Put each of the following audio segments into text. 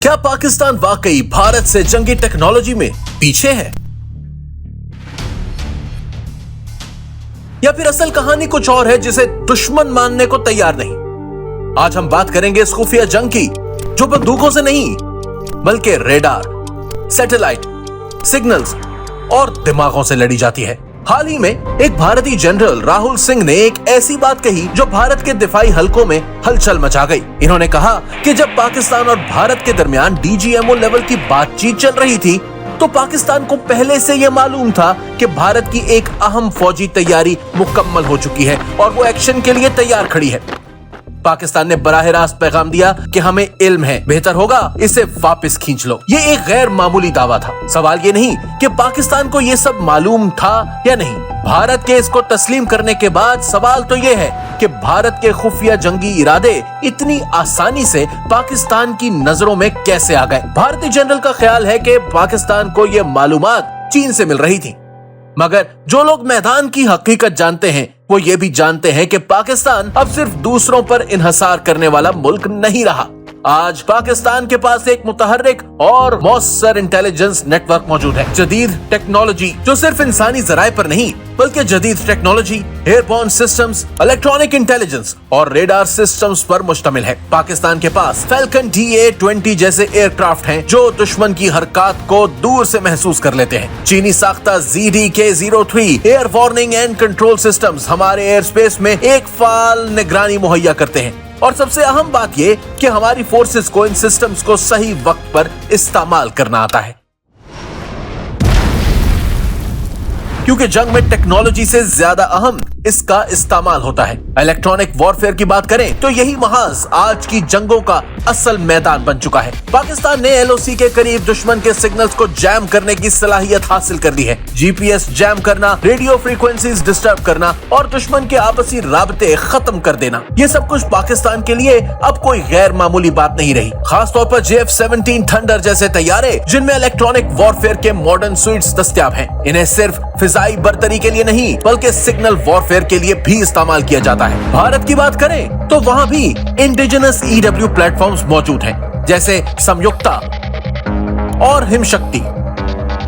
क्या पाकिस्तान वाकई भारत से जंगी टेक्नोलॉजी में पीछे है, या फिर असल कहानी कुछ और है जिसे दुश्मन मानने को तैयार नहीं? आज हम बात करेंगे इस खुफिया जंग की जो बंदूकों से नहीं बल्कि रेडार, सैटेलाइट, सिग्नल्स और दिमागों से लड़ी जाती है। हाल ही में एक भारतीय जनरल राहुल सिंह ने एक ऐसी बात कही जो भारत के दिफाई हलकों में हलचल मचा गई। इन्होंने कहा कि जब पाकिस्तान और भारत के दरमियान डीजीएमओ लेवल की बातचीत चल रही थी तो पाकिस्तान को पहले से यह मालूम था कि भारत की एक अहम फौजी तैयारी मुकम्मल हो चुकी है और वो एक्शन के लिए तैयार खड़ी है। पाकिस्तान ने बराह रास्त पैगाम दिया कि हमें इल्म है, बेहतर होगा इसे वापस खींच लो। ये एक गैर मामूली दावा था। सवाल ये नहीं कि पाकिस्तान को ये सब मालूम था या नहीं। भारत के इसको तस्लीम करने के बाद सवाल तो ये है कि भारत के खुफिया जंगी इरादे इतनी आसानी से पाकिस्तान की नजरों में कैसे आ गए। भारतीय जनरल का ख्याल है कि पाकिस्तान को ये मालूमात चीन से मिल रही थी, मगर जो लोग मैदान की हकीकत जानते हैं वो ये भी जानते हैं कि पाकिस्तान अब सिर्फ दूसरों पर इन्हसार करने वाला मुल्क नहीं रहा। आज पाकिस्तान के पास एक मुतहर्रिक और मौसर इंटेलिजेंस नेटवर्क मौजूद है। जदीद टेक्नोलॉजी जो सिर्फ इंसानी जराए पर नहीं बल्कि जदीद technology, airborne systems, electronic intelligence और रेडार सिस्टम्स पर मुश्तमिल है। पाकिस्तान के पास फैल्कन DA-20 जैसे एयरक्राफ्ट हैं जो दुश्मन की हरकत को दूर से महसूस कर लेते हैं। चीनी साख्ता ZDK-03 air warning and control systems हमारे एयर स्पेस में एक फाल निगरानी मुहैया करते हैं। और सबसे अहम बात ये कि हमारी फोर्सेस को इन सिस्टम्स को सही वक्त पर इस्तेमाल करना आता है, क्योंकि जंग में टेक्नोलॉजी से ज्यादा अहम इसका इस्तेमाल होता है। इलेक्ट्रॉनिक वॉरफेयर की बात करें तो यही महाज आज की जंगों का असल मैदान बन चुका है। पाकिस्तान ने LOC के करीब दुश्मन के सिग्नल्स को जैम करने की सलाहियत हासिल कर दी है। GPS जैम करना, रेडियो फ्रीक्वेंसीज डिस्टर्ब करना और दुश्मन के आपसी राबते खत्म कर देना, ये सब कुछ पाकिस्तान के लिए अब कोई गैर मामूली बात नहीं रही। खासतौर पर JF-17 थंडर जैसे तैयारे जिनमें इलेक्ट्रॉनिक वॉरफेयर के मॉडर्न स्वीट्स दस्तयाब हैं। इन्हें सिर्फ फिजाई बर्तरी के लिए नहीं बल्कि सिग्नल वॉरफेयर के लिए भी इस्तेमाल किया जाता है। भारत की बात करें तो वहां भी इंडिजिनस EW प्लेटफॉर्म्स मौजूद हैं, जैसे संयुक्ता और हिमशक्ति,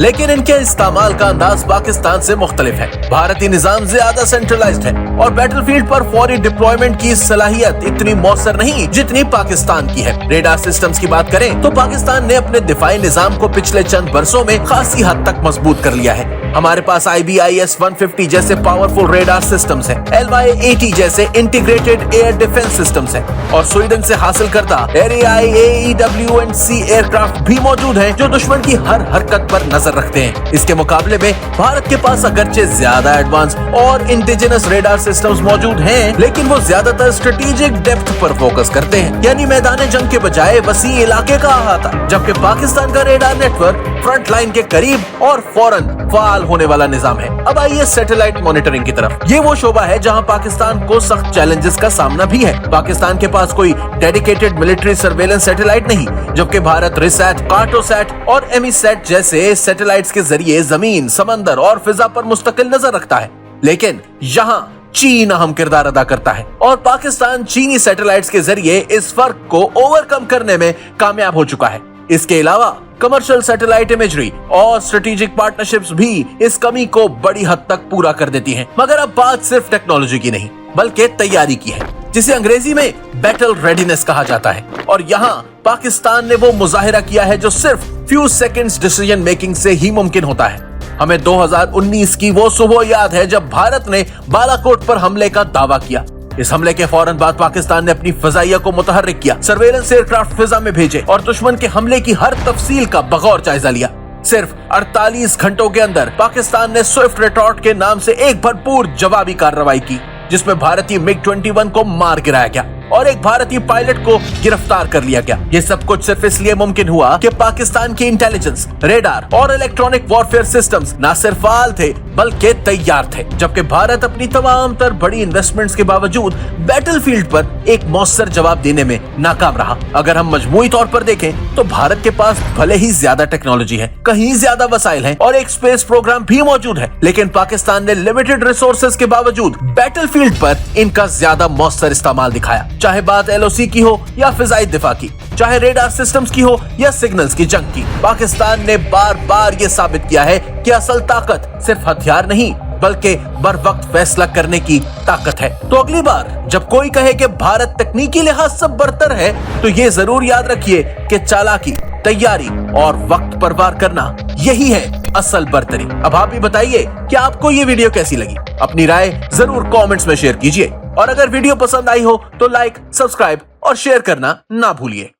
लेकिन इनके इस्तेमाल का अंदाज पाकिस्तान से मुख्तलिफ है। भारतीय निजाम ज्यादा सेंट्रलाइज्ड है और बैटलफील्ड पर फौरी डिप्लॉयमेंट की सलाहियत इतनी मौसर नहीं जितनी पाकिस्तान की है। रेडार सिस्टम्स की बात करें तो पाकिस्तान ने अपने दिफाई निजाम को पिछले चंद बरसों में खासी हद तक मजबूत कर लिया है। हमारे पास IBIS-150 जैसे पावरफुल रेडार सिस्टम्स हैं, LY-80 जैसे इंटीग्रेटेड एयर डिफेंस सिस्टम्स हैं और स्वीडन से हासिल करदा Erieye AEW&C एयरक्राफ्ट भी मौजूद हैं जो दुश्मन की हर हरकत पर नजर रखते हैं। इसके मुकाबले में भारत के पास अगरचे ज्यादा एडवांस और इंडिजिनस रेडार सिस्टम्स मौजूद हैं, लेकिन वो ज्यादातर स्ट्रेटेजिक डेप्थ पर फोकस करते हैं, यानी मैदान जंग के बजाय वसी इलाके का अहाता, जबकि पाकिस्तान का रेडार नेटवर्क फ्रंट लाइन के करीब और फौरन फाल होने वाला निजाम है। अब आइए सैटेलाइट मॉनिटरिंग की तरफ। ये वो शोबा है जहां पाकिस्तान को सख्त चैलेंजेस का सामना भी है। पाकिस्तान के पास कोई डेडिकेटेड मिलिट्री सर्वेलेंस सैटेलाइट नहीं, जबकि भारत रिसैट, कार्टोसैट और एमीसैट जैसे सैटेलाइट्स के जरिए जमीन, समंदर और फिजा पर मुस्तकिल नजर रखता है। लेकिन यहाँ चीन अहम किरदार अदा करता है और पाकिस्तान चीनी सैटेलाइट्स के जरिए इस फर्क को ओवरकम करने में कामयाब हो चुका है। इसके अलावा कमर्शियल सैटेलाइट इमेजरी और स्ट्रेटेजिक पार्टनरशिप्स भी इस कमी को बड़ी हद तक पूरा कर देती हैं। मगर अब बात सिर्फ टेक्नोलॉजी की नहीं बल्कि तैयारी की है, जिसे अंग्रेजी में बैटल रेडीनेस कहा जाता है। और यहाँ पाकिस्तान ने वो मुजाहिरा किया है जो सिर्फ फ्यू सेकंड्स डिसीजन मेकिंग से ही मुमकिन होता है। हमें 2019 की वो सुबह याद है जब भारत ने बालाकोट पर हमले का दावा किया। इस हमले के फौरन बाद पाकिस्तान ने अपनी फजाइया को मुतहर्रिक किया, सर्वेलेंस एयरक्राफ्ट फिजा में भेजे और दुश्मन के हमले की हर तफसील का बगौर जायजा लिया। सिर्फ 48 घंटों के अंदर पाकिस्तान ने स्विफ्ट रिटॉर्ट के नाम से एक भरपूर जवाबी कार्रवाई की, जिसमें भारतीय MiG-21 को मार गिराया गया और एक भारतीय पायलट को गिरफ्तार कर लिया गया। ये सब कुछ सिर्फ इसलिए मुमकिन हुआ कि पाकिस्तान की इंटेलिजेंस, रेडार और इलेक्ट्रॉनिक वॉरफेयर सिस्टम्स न सिर्फ फाल थे बल्कि तैयार थे, जबकि भारत अपनी तमाम तर बड़ी इन्वेस्टमेंट्स के बावजूद बैटलफील्ड पर एक मौसर जवाब देने में नाकाम रहा। अगर हम मजमूई तौर पर देखें तो भारत के पास भले ही ज्यादा टेक्नोलॉजी है, कहीं ज्यादा वसाइल हैं और एक स्पेस प्रोग्राम भी मौजूद है, लेकिन पाकिस्तान ने लिमिटेड रिसोर्सेज के बावजूद बैटलफील्ड पर इनका ज्यादा मौसर इस्तेमाल दिखाया, चाहे बात LOC की हो या फिजाई दिफा की। चाहे रेडार सिस्टम्स की हो या सिग्नल्स की जंग की। पाकिस्तान ने बार बार ये साबित किया है कि असल ताकत सिर्फ हथियार नहीं बल्कि बर वक्त फैसला करने की ताकत है। तो अगली बार जब कोई कहे कि भारत तकनीकी लिहाज से बरतर है, तो ये जरूर याद रखिए कि चालाकी, तैयारी और वक्त पर वार करना यही है असल बरतरी। अब आप भी बताइए कि आपको ये वीडियो कैसी लगी। अपनी राय जरूर कमेंट्स में शेयर कीजिए और अगर वीडियो पसंद आई हो तो लाइक, सब्सक्राइब और शेयर करना ना भूलिए।